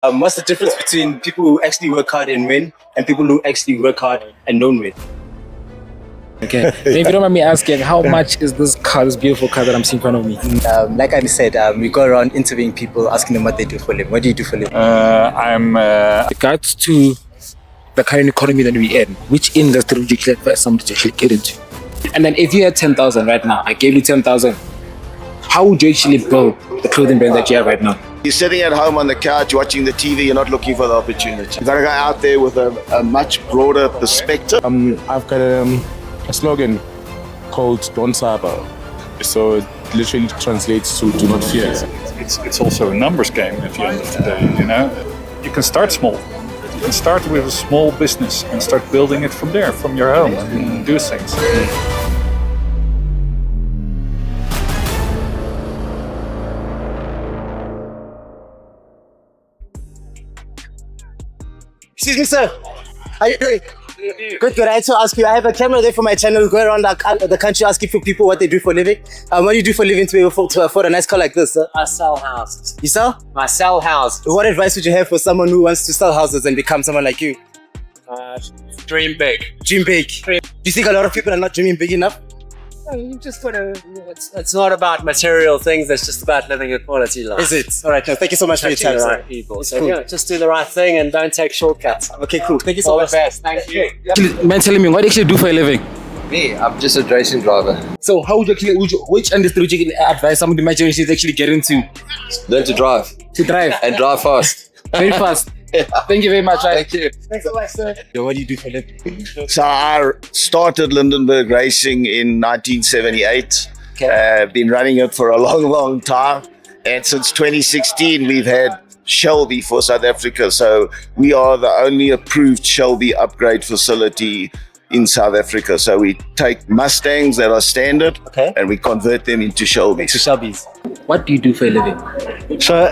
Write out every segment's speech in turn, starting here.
What's the difference between people who actually work hard and win and people who actually work hard and don't win? Okay. If you don't mind me asking, how much is this car, this beautiful car that I'm seeing in front of me? Like I said, we go around interviewing people, asking them what they do for a living. What do you do for a living? I'm regards to the current economy that we're in, which industry would you like for somebody to actually get into? And then if you had 10,000 right now, I gave you 10,000, how would you actually build the clothing brand that you have right now? You're sitting at home on the couch watching the TV, you're not looking for the opportunity. You've got to go out there with a much broader perspective. I've got a slogan called Don't Saba. So it literally translates to do not fear. It's also a numbers game at the end of the day, you know. You can start small. You can start with a small business and start building it from there, from your home, and do things. Excuse me, sir. How you doing? Good. I had to ask you, I have a camera there for my channel. Go around the country asking for people what they do for a living. What do you do for a living to be able to afford a nice car like this, sir? I sell houses. You sell? I sell houses. What advice would you have for someone who wants to sell houses and become someone like you? Dream big. Dream big. Do you think a lot of people are not dreaming big enough? You just gotta. It's not about material things. It's just about living a quality life. Is it? All right. No, thank you so much for your time, the sir. right people. It's So cool. yeah, just do the right thing and don't take shortcuts. Okay, cool. Thank you so All the much. best. Thank you. Actually, man, telling me, what do you actually do for a living? Me, I'm just a racing driver. So how would you actually, which industry would you advise somebody my generation to actually get into? Learn to drive. To drive? And drive fast. Very fast. Thank you very much. Thank you. Thanks so much, sir. Yo, what do you do for a living? So I started Lindenberg Racing in 1978. Been running it for a long, long time. And since 2016, we've had Shelby for South Africa. So we are the only approved Shelby upgrade facility in South Africa. So we take Mustangs that are standard and we convert them into Shelbys. To Shelby's. What do you do for a living? So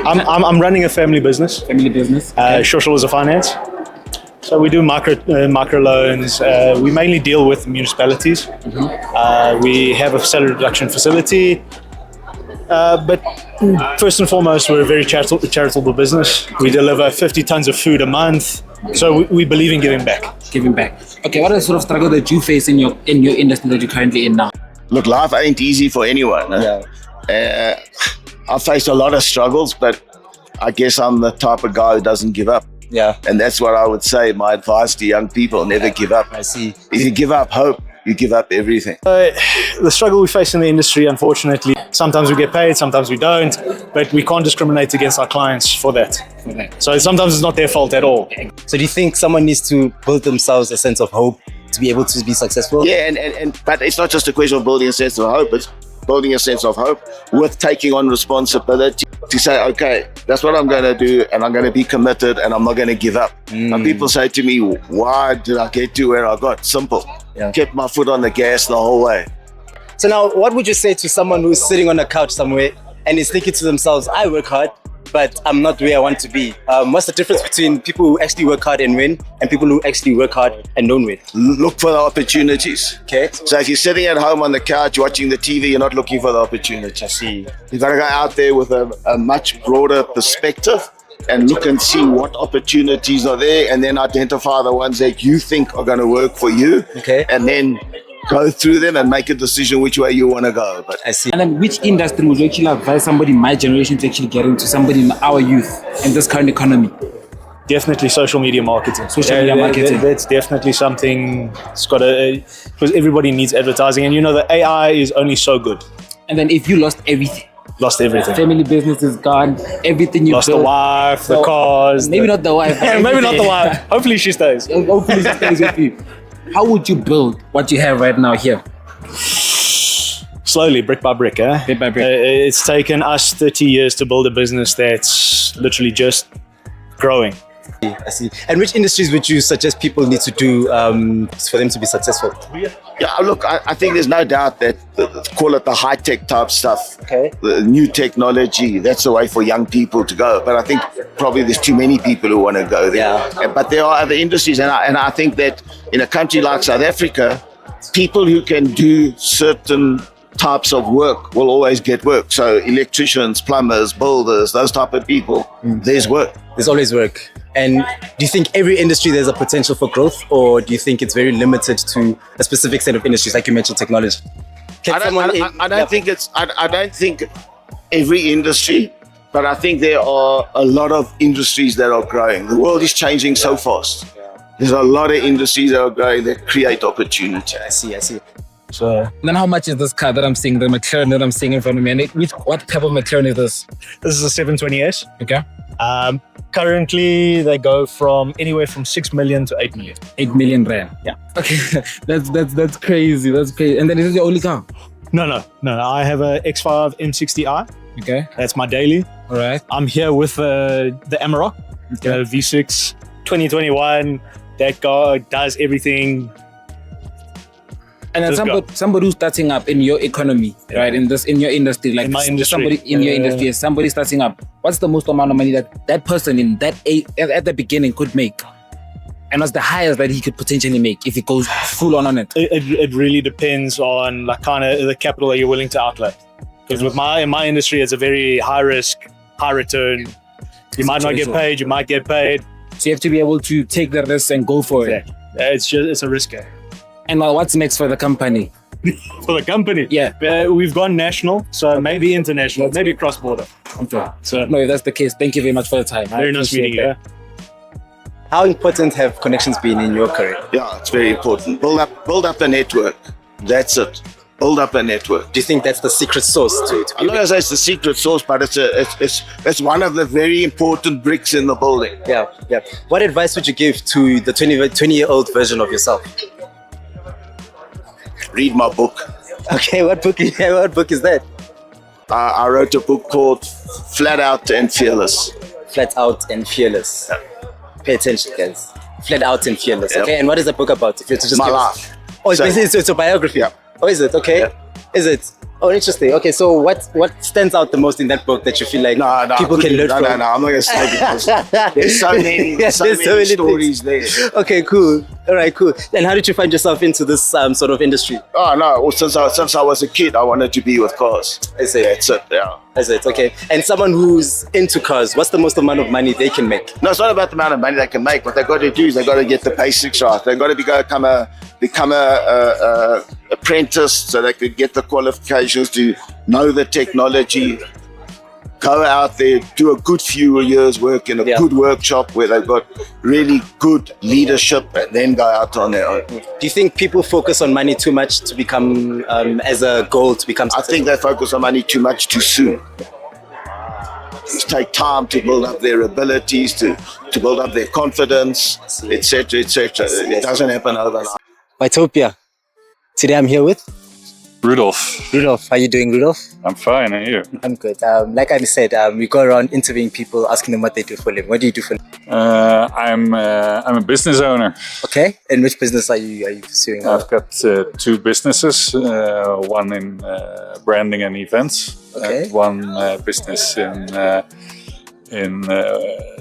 I'm running a family business. Family business? Social is a finance. So we do micro loans. We mainly deal with municipalities. We have a salary reduction facility. But first and foremost, we're a very charitable business. We deliver 50 tons of food a month. So we believe in giving back. Giving back. Okay, what are the sort of struggle that you face in your industry that you're currently in now? Look, life ain't easy for anyone. I've faced a lot of struggles, but I guess I'm the type of guy who doesn't give up. Yeah. And that's what I would say, my advice to young people, never give up. I see. If you give up hope, you give up everything. The struggle we face in the industry, unfortunately, sometimes we get paid, sometimes we don't, but we can't discriminate against our clients for that. So sometimes it's not their fault at all. So do you think someone needs to build themselves a sense of hope to be able to be successful? Yeah, but it's not just a question of building a sense of hope, it's building a sense of hope with taking on responsibility to say, okay, that's what I'm going to do and I'm going to be committed and I'm not going to give up. And people say to me, why did I get to where I got? Simple. Kept my foot on the gas the whole way. So now, what would you say to someone who's sitting on a couch somewhere and is thinking to themselves, I work hard, but I'm not where I want to be? What's the difference between people who actually work hard and win and people who actually work hard and don't win? Look for the opportunities. Okay. So if you're sitting at home on the couch watching the TV, you're not looking for the opportunity. I see. You've got to go out there with a much broader perspective and look and see what opportunities are there and then identify the ones that you think are going to work for you. Okay. And then go through them and make a decision which way you want to go. But I see. And then which industry would you actually advise somebody my generation to actually get into, somebody in our youth in this current economy? Definitely social media marketing. Social media marketing. That's definitely something. It's got because everybody needs advertising, and you know the AI is only so good. And then if you lost everything, family business is gone, everything you lost built, the wife, the cars. Maybe not the wife. Maybe not the wife. Hopefully she stays. Hopefully she stays with you. How would you build what you have right now here? Slowly, brick by brick. Brick by brick. It's taken us 30 years to build a business that's literally just growing. I see. And which industries would you suggest people need to do for them to be successful? yeah, look, I think there's no doubt that, call it the high-tech type stuff, Okay. the new technology, that's the way for young people to go. But I think probably there's too many people who want to go there. Yeah. But there are other industries, and I think that in a country like South Africa, people who can do certain types of work will always get work. So electricians, plumbers, builders, those type of people, there's work. There's always work. And do you think every industry there's a potential for growth, or do you think it's very limited to a specific set of industries, like you mentioned, technology? I don't think every industry, but I think there are a lot of industries that are growing. The world is changing so fast. There's a lot of industries that are growing that create opportunity. I see. So Then how much is this car that I'm seeing, the McLaren that I'm seeing in front of me? And what type of McLaren is this? this is a 720S. Okay. Currently, they go from anywhere from 6 million to 8 million. 8 million rand. Yeah. Okay. That's crazy. That's crazy. And then is this your only car? No. I have a X5 M60i. Okay. That's my daily. All right. I'm here with the Amarok, the V6 2021. That car does everything. And then somebody who's starting up in your economy, right? In your industry, like In my industry. somebody in your industry, somebody starting up. What's the most amount of money that person in that at the beginning could make? And what's the highest that he could potentially make if he goes full on it? It really depends on like kind of the capital that you're willing to outlay. Because in my industry, it's a very high risk, high return. You might not get paid. You might get paid. So you have to be able to take the risk and go for it. It's a risk game. And what's next for the company? For the company, we've gone national, so maybe international, maybe cross border. Okay. So No, if that's the case, thank you very much for the time. very nice meeting you. How important have connections been in your career? Yeah, it's very important. Build up the network. That's it. Build up a network. Do you think that's the secret sauce to I'm not gonna say it's the secret sauce, but it's one of the very important bricks in the building. Yeah. What advice would you give to the 20-year-old version of yourself? Read my book. Okay, what book is that? I wrote a book called Flat Out and Fearless. Flat Out and Fearless. Pay attention, guys. Flat Out and Fearless. Yep. Okay, and what is the book about? If you just My give us- life. Oh, it's So- basically it's a biography. Yeah. Oh, is it? Okay. Yeah. Is it? Oh, interesting. Okay, so what stands out the most in that book that you feel like No, people can learn from? No, I'm not gonna say because there's so many, There's so many stories there. Okay, cool. All right, cool. Then how did you find yourself into this sort of industry? Oh no! Well, since I was a kid, I wanted to be with cars. Is it? That's it. Yeah. Is it? Okay. And someone who's into cars, what's the most amount of money they can make? No, it's not about the amount of money they can make. What they got to do is they got to get the basics right. They got to become a apprentice, so they could get the qualifications to know the technology. Go out there, do a good few years work in a good workshop where they've got really good leadership, and then go out on their own. Do you think people focus on money too much to become, as a goal to become I successful? think they focus on money too much too soon. It take time to build up their abilities, to build up their confidence, etc., etc. It doesn't happen overnight. YTOPIA. Today I'm here with Rudolph, Rudolph. How you doing, Rudolph? I'm fine, and you? I'm good. Like I said, we go around interviewing people, asking them what they do for a living. What do you do for a living? I'm a business owner. Okay. And which business are you pursuing? I've got two businesses, one in branding and events, Okay. and one business in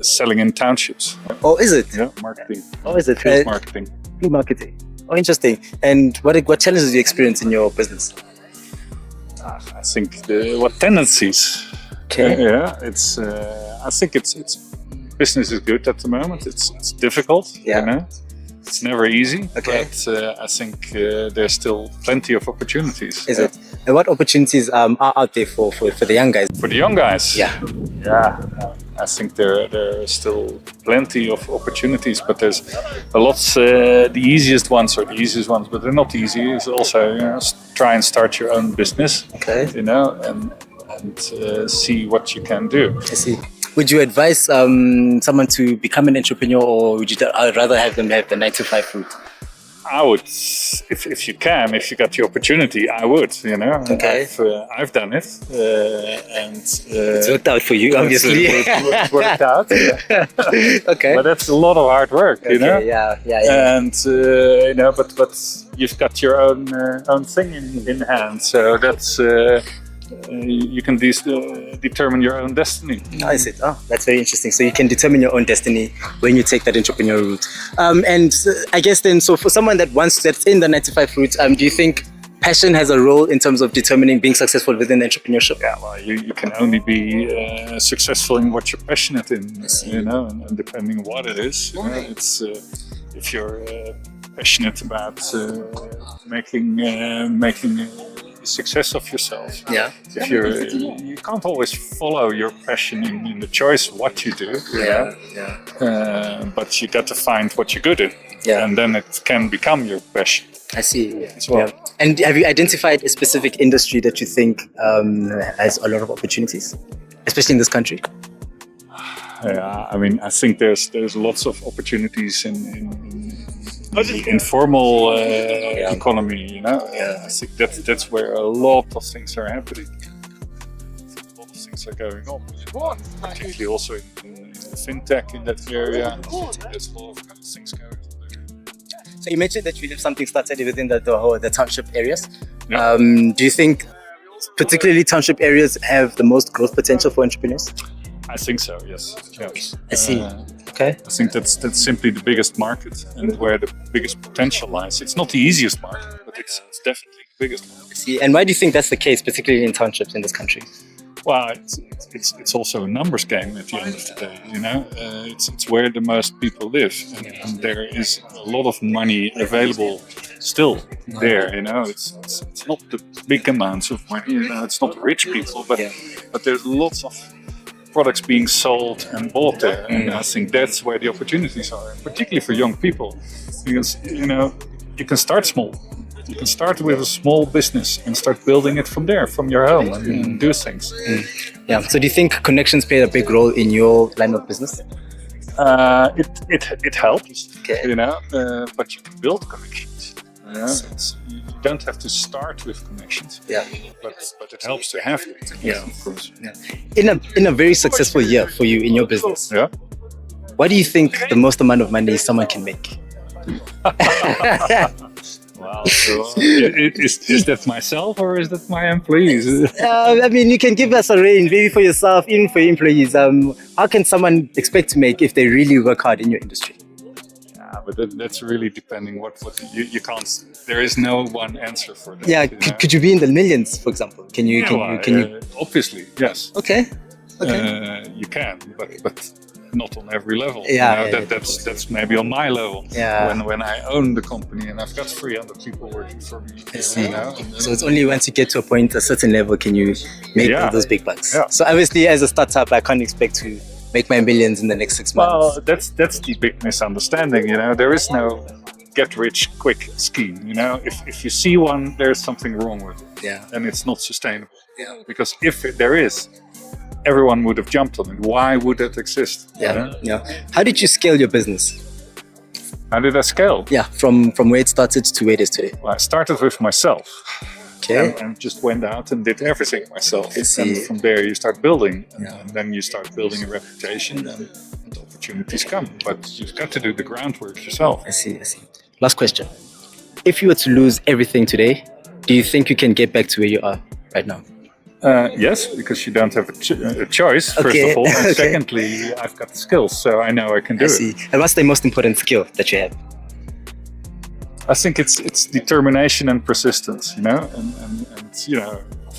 selling in townships. Oh, is it? Yeah, marketing, Oh, is it? field marketing. Field marketing. Oh, interesting. And what challenges do you experience in your business? I think what tendencies. Okay. Yeah, it's. I think it's business is good at the moment. It's difficult. Yeah. You know? It's never easy. Okay. But I think there's still plenty of opportunities. Is it? And what opportunities are out there for the young guys? For the young guys? Yeah. Yeah. I think there are still plenty of opportunities, but there's a lot. The easiest ones are the easiest ones, but they're not easy. It's also try and start your own business. Okay. You know, and see what you can do. I see. Would you advise someone to become an entrepreneur, or would you rather have them have the 9-to-5 route? I would, if you can, if you got the opportunity, I would. You know, Okay. I've done it, and It's worked out for you, obviously. It worked out. Okay. But that's a lot of hard work, you know. Yeah. And you know, but you've got your own thing in hand, so that's you can determine your own destiny. I see. Oh, that's very interesting. So you can determine your own destiny when you take that entrepreneurial route. And I guess then, so for someone that's in the 9-to-5 route, do you think passion has a role in terms of determining being successful within entrepreneurship? Yeah, well, you can only be successful in what you're passionate in, and depending on what it is. It's if you're passionate about making success of yourself. Yeah. If you can't always follow your passion in the choice of what you do. But you got to find what you're good at. Yeah. And then it can become your passion. I see. As well. Yeah. And have you identified a specific industry that you think has a lot of opportunities, especially in this country? Yeah, I mean, I think there's lots of opportunities in the informal economy. I think that's where a lot of things are happening. A lot of things are going on, particularly also in fintech in that area. There's a lot of things going on there. So you mentioned that you have something started within the township areas. Yeah. Do you think particularly township areas have the most growth potential for entrepreneurs? I think so. Yes. I see. Okay. I think that's simply the biggest market and where the biggest potential lies. It's not the easiest market, but it's definitely the biggest market. I see. And why do you think that's the case, particularly in townships in this country? Well, it's also a numbers game at the end of the day. It's where the most people live, and there is a lot of money available still there. It's not the big amounts of money. It's not rich people, but there's lots of products being sold and bought there, and I think that's where the opportunities are, and particularly for young people, because you can start small. You can start with a small business and start building it from there, from your home, and do things. Yeah. So do you think connections play a big role in your line of business? It helps, Okay. but you can build connections. You don't have to start with connections. Yeah. But it helps to have them. Yeah. Of course. Yeah. In a very successful year for you in your business, Yeah. what do you think the most amount of money someone can make? Wow. So, is that myself or is that my employees? I mean, you can give us a range, maybe for yourself, even for your employees. How can someone expect to make if they really work hard in your industry? Yeah, but that's really depending what you can't. There is no one answer for that. Yeah, could you be in the millions, for example? Can you? Obviously, yes. Okay. You can, but not on every level. Yeah, that's maybe on my level. Yeah. When I own the company and I've got 300 people working for me. I see. So it's only once you get to a certain level, can you make all those big bucks. Yeah. So obviously, as a startup, I can't expect to make my millions in the next 6 months. Well, that's the big misunderstanding. There is no get-rich-quick scheme. If you see one, there's something wrong with it. Yeah. And it's not sustainable. Yeah. Because if there is, everyone would have jumped on it. Why would that exist? Yeah. How did you scale your business? How did I scale? Yeah, from where it started to where it is today. Well, I started with myself. Okay. And just went out and did everything myself. I see. And from there you start building. And then you start building a reputation and opportunities come. But you've got to do the groundwork yourself. I see. Last question. If you were to lose everything today, do you think you can get back to where you are right now? Yes, because you don't have a choice, first of all. And secondly, I've got the skills, so I know I can do I see. And what's the most important skill that you have? I think it's determination and persistence, and of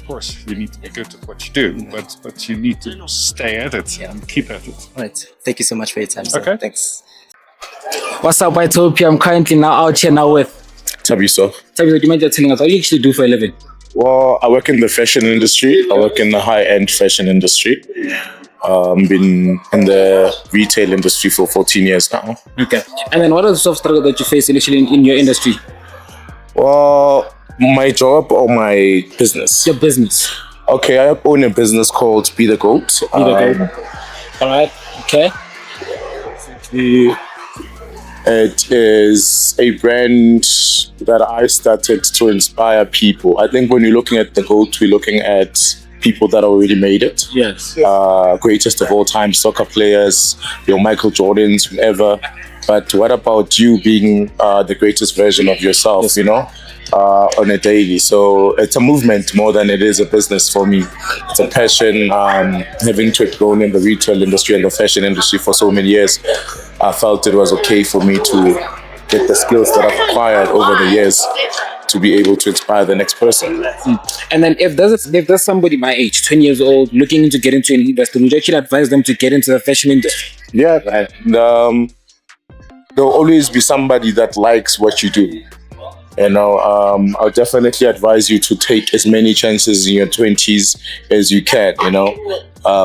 course you need to be good at what you do, but you need to stay at it and keep at it. All right. Thank you so much for your time, sir. Okay. Thanks. What's up, YTOPIA? I'm currently out here with Tabiso. Tabiso. You might just telling us what you actually do for a living. Well, I work in the fashion industry. I work in the high-end fashion industry. Been in the retail industry for 14 years now. Okay. And then what are the soft struggles that you face initially in your industry? Well, my job or my business? Your business. Okay, I own a business called Be The Goat. Be The Goat. All right. Okay. It is a brand that I started to inspire people. I think when you're looking at the GOAT, we're looking at people that already made it. Yes. Greatest of all time soccer players, your Michael Jordans, whoever. But what about you being the greatest version of yourself, on a daily? So it's a movement more than it is a business for me. It's a passion. Having grown in the retail industry and the fashion industry for so many years, I felt it was okay for me to get the skills that I've acquired over the years to be able to inspire the next person. And then if there's somebody my age, 20 years old, looking to get into an industry, would you actually advise them to get into the fashion industry? Yeah, and, there'll always be somebody that likes what you do. You know, I'll definitely advise you to take as many chances in your 20s as you can, you know.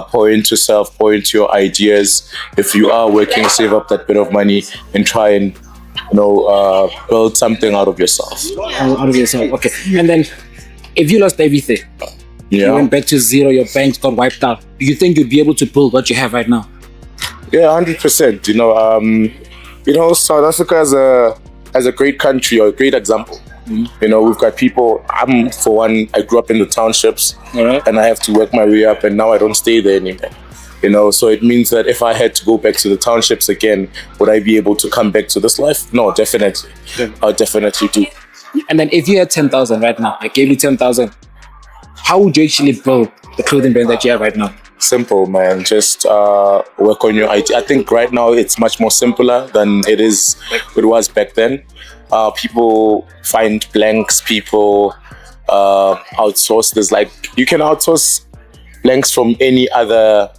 Pour into yourself, pour into your ideas. If you are working, save up that bit of money and try and, you know, build something out of yourself. Out of yourself, okay. And then if you lost everything, you went back to zero, your banks got wiped out, do you think you'd be able to build what you have right now? Yeah, 100%. You know, South Africa as a great country or a great example. You know, we've got people. For one, I grew up in the townships, and I have to work my way up, and now I don't stay there anymore. You know, so it means that if I had to go back to the townships again, would I be able to come back to this life? No, definitely. I'll definitely do. And then if you had 10,000 right now, I gave you 10,000, how would you actually build the clothing brand that you have right now? Simple, man. Just work on your idea. I think right now it's much more simpler than it was back then. People find blanks. People outsource. You can outsource blanks from any other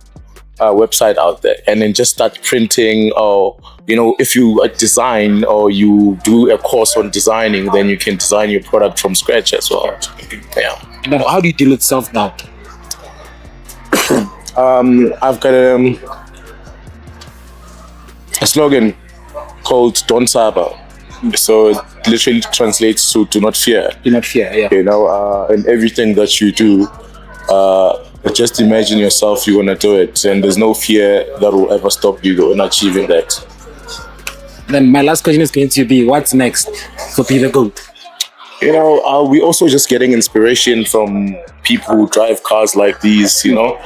website out there, and then just start printing. Or you know, if you design or you do a course on designing, then you can design your product from scratch as well. Yeah. And then how do you deal with self-doubt? I've got a slogan called "Don't Saba." So it literally translates to "Do not fear." Do not fear, yeah. You know, in everything that you do, just imagine yourself you're gonna do it, and there's no fear that will ever stop you in achieving that. Then my last question is going to be, what's next for Be the Goat? You know, we're also just getting inspiration from people who drive cars like these, you know,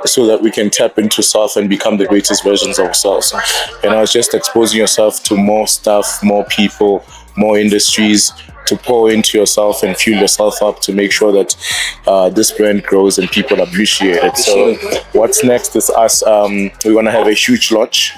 so that we can tap into self and become the greatest versions of ourselves. You know, it's just exposing yourself to more stuff, more people, more industries, to pour into yourself and fuel yourself up to make sure that this brand grows and people appreciate it. So what's next is us. We're going to have a huge launch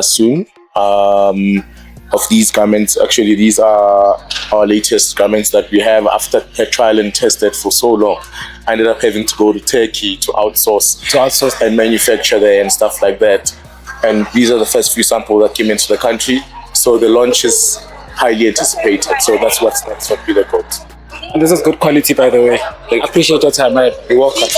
soon. Of these garments. Actually, these are our latest garments that we have after trial and tested for so long. I ended up having to go to Turkey to outsource and manufacture there and stuff like that. And these are the first few samples that came into the country. So the launch is highly anticipated. So that's what's next for Be the Goat. And this is good quality, by the way. I appreciate your time, man. You're welcome.